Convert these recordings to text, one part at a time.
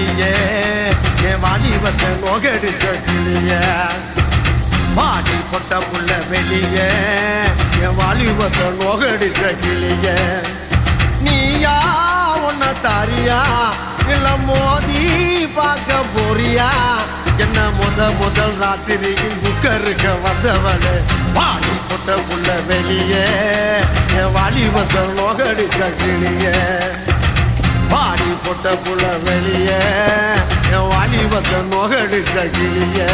வெளியே என் வாலிபத்தை நோகடிச்ச கிளியே பாடி பொட்ட புள்ள வெளியே என் வாலிபத்தை நோகடிச்ச கிளியே நீயா உன்ன தாரியா இல்ல மோதி பார்க்க போறியா என்ன முதல் ராத்திரியில் புக்கருக்க வந்தவளே பாடி பொட்ட புள்ள வெளியே என் வாலிபத்தை நோகடிச்ச கிளியே பாடி பொட்ட புள்ள வெளியே என் வாலிபத்தை நோகடிச்ச கிளியே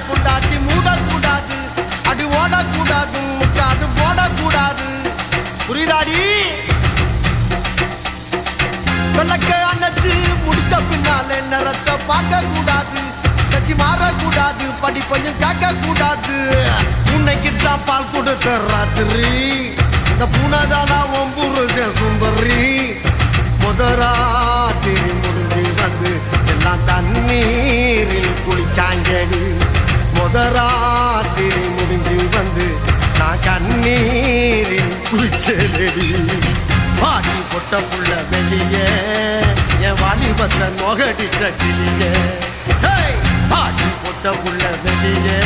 புண்டாட்டி மூடக்கூடாது அடி ஓடக்கூடாது முக்காது போடக்கூடாது புரியுதாடி விளக்க அணைச்சு முடித்த பின்னாலே நிறத்தை பார்க்க கூடாது கட்சி மாறக்கூடாது படிப்பையும் கேட்க கூடாது உன்னைக்குத்தான் பால் கொடுத்த ராத்திரி இந்த பூனைதானா ஒம்புருக சுந்தரி முதராத்திரி முடிஞ்சு வந்து எல்லாம் தண்ணீரில் குளிச்சாங்கடி முதராத்திரி முடிஞ்சு வந்து நான் கண்ணீரில் குளிச்சேடி பாடி பொட்ட புள்ள வெளியே என் வாலிபத்தை நோகடிச்ச கிளியே பாடி பொட்ட புள்ள வெளியே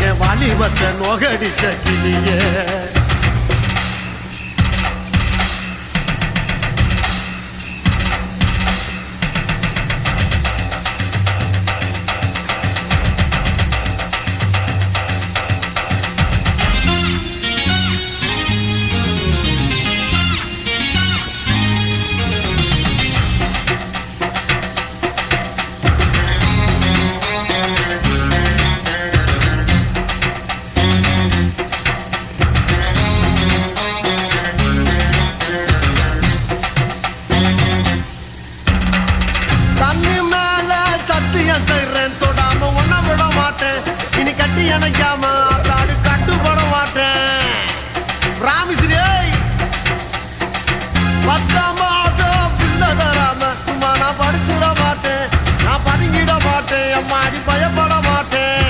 என் வாலிபத்தை நோகடிச்ச கிளியே தொடாம ஒன்ன விட மாட்டேன் இனி கட்டி அணைக்காம அத்தாடு கட்டுப்பட மாட்டேன் ராமிஸ்ரீ 10 மாசம் பிள்ளை தராம சும்மா நான் படுத்துட மாட்டேன் நான் பதுங்கிட மாட்டேன் அம்மாடி பயப்பட மாட்டேன்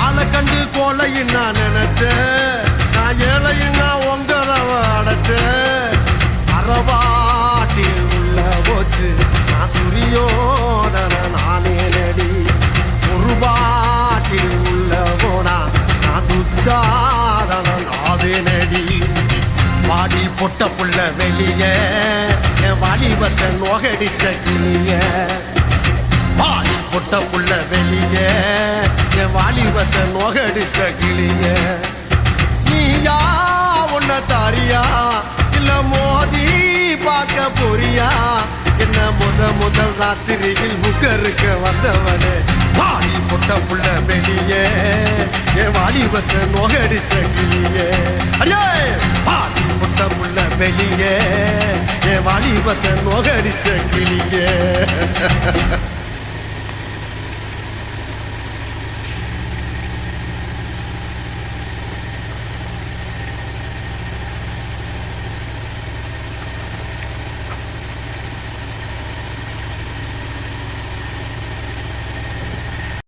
ஆளை கண்டு கோலையும் நான் நினைச்சேன் நான் ஏழையும் நான் உங்கதவ அடைச்சேன் அறவாட்டி உள்ள போச்சு நான் துரியோதன நானே நடி ஒரு பாட்டில் உள்ள போனா நான் துச்சாதன நாவே நடி பாடி பொட்ட புள்ள வெளியே என் வாலிபத்தை நோகடிச்ச கிளியே பாடி பொட்ட புள்ள வெளியே என் வாலிபத்தை நோகடிச்ச கிளியே நீயா உன்ன தாரியா இல்ல மோதி பார்க்க போறியா என்ன முதல் ராத்திரியில் முகருக்க வந்தவனே பாடி பொட்ட புள்ள வெளியே என் வாலிபத்தை நோகடிச்ச கிளியே அடே பாடி பொட்ட புள்ள வெளியே என் வாலிபத்தை நோகடிச்ச கிளியே